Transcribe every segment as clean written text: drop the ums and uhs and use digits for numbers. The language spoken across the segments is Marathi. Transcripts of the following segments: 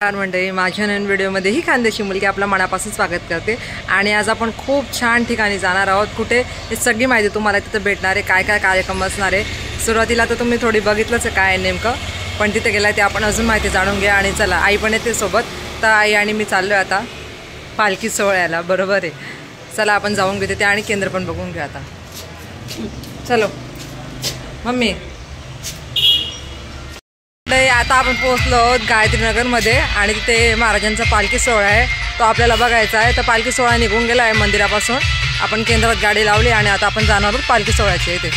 मंडळी, माझ्या नवीन व्हिडिओमध्ये ही खानदेशी मुलगी आपल्या मनापासून स्वागत करते। आणि आज आपण खूप छान ठिकाणी जाणार आहोत। कुठे हे सगळी माहिती तुम्हाला तिथे भेटणार आहे, काय काय कार्यक्रम असणार आहे। सुरुवातीला तर तुम्ही थोडी बघितलंच आहे काय नेमकं, पण तिथे गेला ते आपण अजून माहिती जाणून घ्या। आणि चला, आई पण येते सोबत, तर आई आणि मी चाललो आहे आता पालखी सोहळ्याला, बरोबर आहे। चला आपण जाऊन घेते ते आणि केंद्र पण बघून घ्या आता। चलो मम्मी, आता आपण पोहोचलो आहोत गायत्रीनगरमध्ये आणि तिथे महाराजांचा पालखी सोहळा आहे, तो आपल्याला बघायचा आहे। तर पालखी सोहळा निघून गेला आहे मंदिरापासून, आपण केंद्रात गाडी लावली आणि आता आपण जाणार आहोत पालखी सोहळ्याच्या इथे।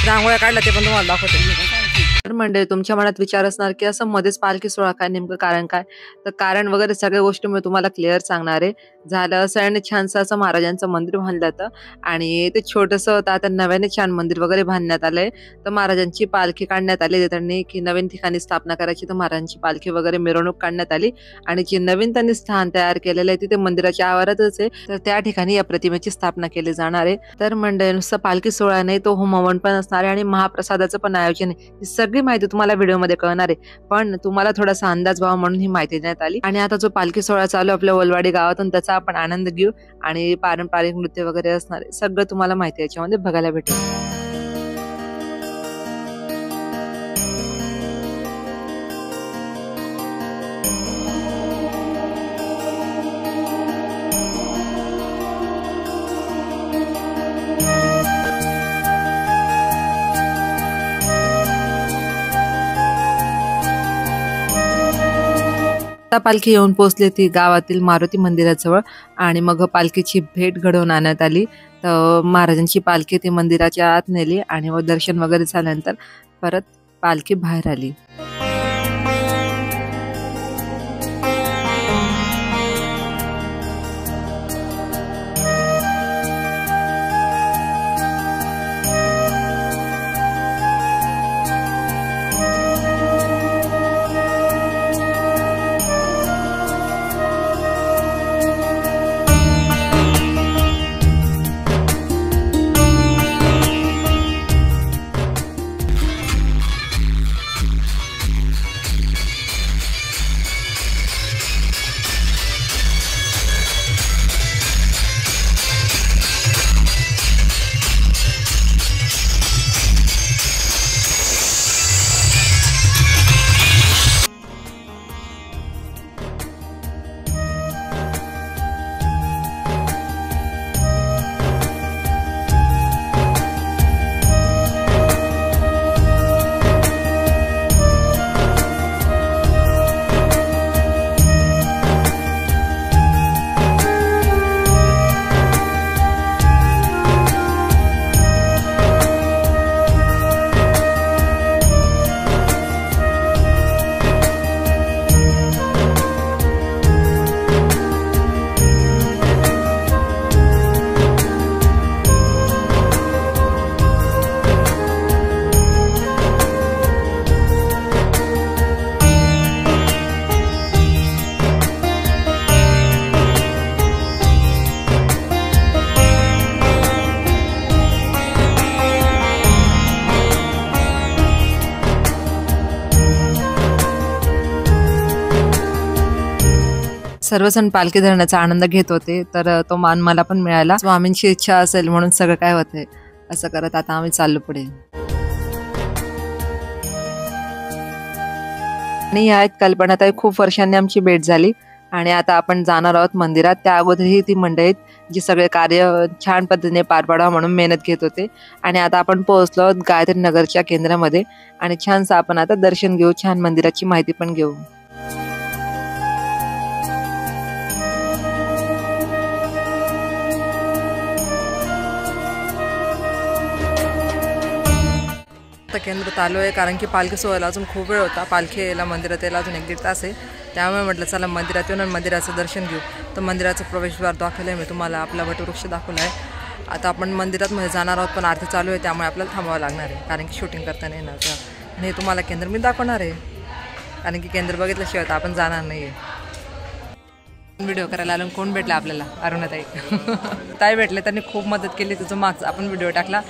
रांगोळ्या काढल्या ते पण तुम्हाला दाखवते। तर मंडळी, तुमच्या मनात विचार असणार की असं मध्येच पालखी सोहळा काय, नेमकं कारण काय? तर कारण वगैरे सगळ्या गोष्टी मी तुम्हाला क्लिअर सांगणार आहे। झालं असं आणि छानसं असं महाराजांचं मंदिर बांधलं जातं आणि ते छोटंसं होतं, आता नव्याने छान मंदिर वगैरे बांधण्यात आलंय। तर महाराजांची पालखी काढण्यात आली त्यांनी, की नवीन ठिकाणी स्थापना करायची, तर महाराजांची पालखी वगैरे मिरवणूक काढण्यात आली आणि जे नवीन त्यांनी स्थान तयार केलेलं आहे तिथे मंदिराच्या आवारातच आहे, तर त्या ठिकाणी या प्रतिमेची स्थापना केली जाणार आहे। तर मंडळी, नुसतं पालखी सोहळा नाही, तो होमहवन पण असणार आहे आणि महाप्रसादाचं पण आयोजन आहे। ही सगळी माहिती तुम्हाला व्हिडिओमध्ये कळणार आहे, पण तुम्हाला थोडासा अंदाज व्हावा म्हणून ही माहिती देण्यात आली। आणि आता जो पालखी सोहळा चालू आपल्या ओलवाडी गावातून, त्याचा आपण आनंद घेऊ आणि पारंपरिक नृत्य वगैरे असणार आहे, सगळं तुम्हाला माहिती याच्यामध्ये बघायला भेटेल। पालखी येऊन पोहोचली ती गावातील मारुती मंदिराजवळ आणि मग पालखीची भेट घडवून आणण्यात आली। तर महाराजांची पालखी ती मंदिराच्या आत नेली आणि मग दर्शन वगैरे झाल्यानंतर परत पालखी बाहेर आली। सर्वजण पालखी धरण्याचा आनंद घेत होते, तर तो मान मला पण मिळाला। स्वामींची इच्छा असेल म्हणून सगळं काय होते, असं करत आता आम्ही चाललो पुढे। आणि या कल्पनाताई खूप वर्षांनी आमची भेट झाली आणि आता आपण जाणार आहोत मंदिरात। त्या अगोदरही ती मंडळी जी सगळे कार्य छान पद्धतीने पार पाडावं म्हणून मेहनत घेत होते। आणि आता आपण पोहोचलो आहोत गायत्री नगरच्या केंद्रामध्ये आणि छानसं आपण आता दर्शन घेऊ, छान मंदिराची माहिती पण घेऊ। केंद्रात आलो आहे कारण की पालखी सोहळ्याला अजून खूप वेळ होता, पालखी यायला मंदिरात यायला अजून 1-1.5 तास आहे। त्यामुळे म्हटलं चला मंदिरात येऊन मंदिराचं दर्शन घेऊ। तर मंदिराचं प्रवेशद्वार दाखवलं आहे मी तुम्हाला, आपला वटवृक्ष दाखवला आहे। आता आपण मंदिरात मध्ये जाणार आहोत, पण आरती चालू आहे त्यामुळे आपल्याला थांबावं लागणार आहे, कारण की शूटिंग करताना येणार तर। आणि तुम्हाला केंद्र मी दाखवणार आहे, कारण की केंद्र बघितल्याशिवाय तर आपण जाणार नाही आहे। व्हिडिओ करायला आलो, कोण भेटला आपल्याला? अरुणाताई ताई भेटले, त्यांनी खूप मदत केली। तुझं मागचा आपण व्हिडिओ टाकला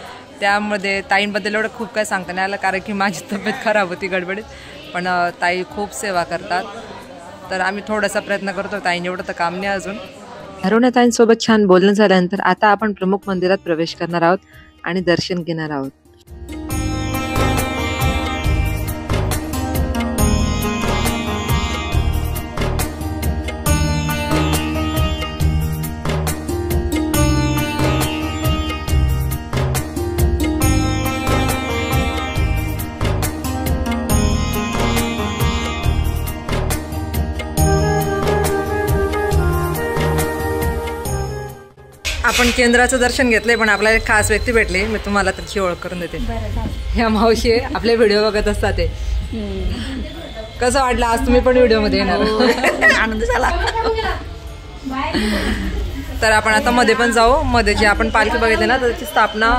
त्यामध्ये ताईंबद्दल एवढं खूप काय सांगता नाही आलं, कारण की माझी तब्येत खराब होती गडबडीत, पण ताई खूप सेवा करतात, तर आम्ही थोडासा प्रयत्न करतो. ताईने एवढं तर काम नाही अजून. अरुणाताईंसोबत छान बोलणं झाल्यानंतर आता आपण प्रमुख मंदिरात प्रवेश करणार आहोत आणि दर्शन घेणार आहोत. आपण केंद्राचं दर्शन घेतलंय, पण आपल्याला एक खास व्यक्ती भेटली. मी तुम्हाला त्याची ओळख करून देते. ह्या मावशी आपले व्हिडिओ बघत असतात. ते कसं वाटलं आज तुम्ही पण व्हिडिओमध्ये येणार? आनंद झाला. तर आपण आता मध्ये पण जाऊ. मध्ये जी आपण पालखी बघितली ना, त्याची स्थापना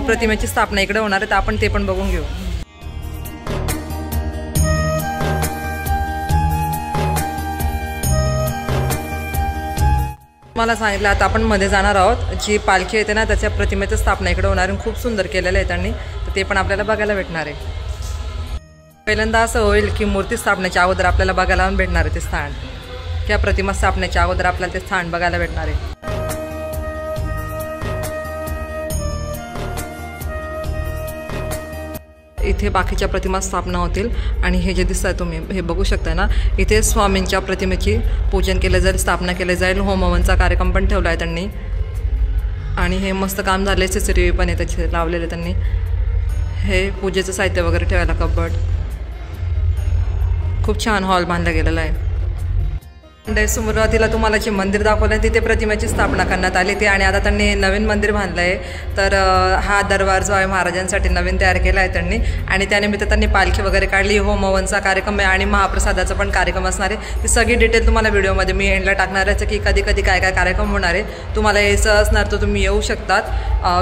प्रतिमेची स्थापना इकडे होणार आहे, तर आपण ते पण बघून घेऊ. मला सांगितलं आता आपण मध्ये जाणार आहोत. जी पालखी येते ना, त्याच्या प्रतिमेची स्थापना इकडे होणार आहे. खूप सुंदर केलेलं आहे त्यांनी, तर ते पण आपल्याला बघायला भेटणार आहे. पहिल्यांदा असं होईल की मूर्ती स्थापनेच्या अगोदर आपल्याला बघायला भेटणार आहे ते स्थान, किंवा प्रतिमा स्थापनेच्या अगोदर आपल्याला ते स्थान बघायला भेटणार आहे. इथे बाकीच्या प्रतिमा स्थापना होतील. आणि हे जे दिसत आहे तुम्ही हे बघू शकता ना, इथे स्वामींच्या प्रतिमेची पूजन केलं जाईल, स्थापना केली जाईल. होम हवनचा कार्यक्रम पण ठेवला आहे त्यांनी. आणि हे मस्त काम झाले. CCTV पण आहे त्याचे लावलेले त्यांनी. हे पूजेचं साहित्य वगैरे ठेवायला कबड. खूप छान हॉल बांधला गेलेला आहे. सुरुवातीला तुम्हाला जे मंदिर दाखवलं तिथे प्रतिमेची स्थापना करण्यात आली ती, आणि आता त्यांनी नवीन मंदिर बांधलं आहे. तर हा दरबार जो आहे महाराजांसाठी नवीन तयार केला आहे त्यांनी. आणि त्यानिमित्त त्यांनी पालखी वगैरे काढली. होम हवनचा कार्यक्रम आहे आणि महाप्रसादाचा पण कार्यक्रम असणार आहे. ती सगळी डिटेल तुम्हाला व्हिडिओमध्ये मी एंडला टाकणार आहे, की कधी कधी काय काय कार्यक्रम होणार आहे. तुम्हाला यायचं असणार तर तुम्ही येऊ शकतात.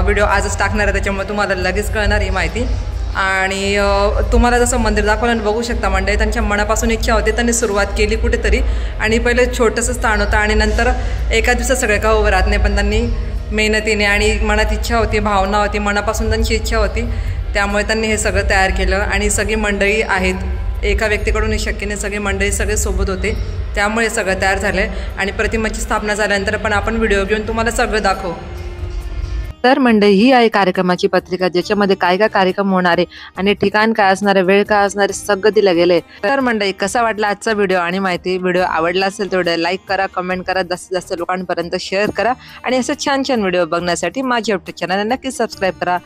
व्हिडिओ आजच टाकणार आहे, त्याच्यामुळे तुम्हाला लगेच कळणार ही माहिती. आणि तुम्हाला जसं मंदिर दाखवलं बघू शकता मंडळी, त्यांच्या मनापासून इच्छा होती. त्यांनी सुरुवात केली कुठेतरी, आणि पहिले छोटंसं स्थान होतं आणि नंतर एका दिवसात सगळं का उभं राहत नाही, पण त्यांनी मेहनतीने आणि मनात इच्छा होती, भावना होती, मनापासून त्यांची इच्छा होती, त्यामुळे त्यांनी हे सगळं तयार केलं. आणि सगळी मंडळी आहेत, एका व्यक्तीकडून हे शक्य नाही, सगळी मंडळी सगळे सोबत होते, त्यामुळे सगळं तयार झालं आहे. आणि प्रतिमेची स्थापना झाल्यानंतर पण आपण व्हिडिओ घेऊन तुम्हाला सगळं दाखवू. तर मंडळी ही आहे कार्यक्रमाची पत्रिका, ज्याच्यामध्ये काय काय कार्यक्रम होणार आहे आणि ठिकाण काय असणार आहे, वेळ काय असणार आहे, सगळं दिलं गेलंय. तर मंडळी कसा वाटला आजचा व्हिडिओ आणि माहिती? व्हिडिओ आवडला असेल तर लाईक करा, कमेंट करा, जास्तीत जास्त लोकांपर्यंत शेअर करा. आणि असं छान छान व्हिडिओ बघण्यासाठी माझ्या युट्यूब चॅनलला नक्की सबस्क्राईब करा.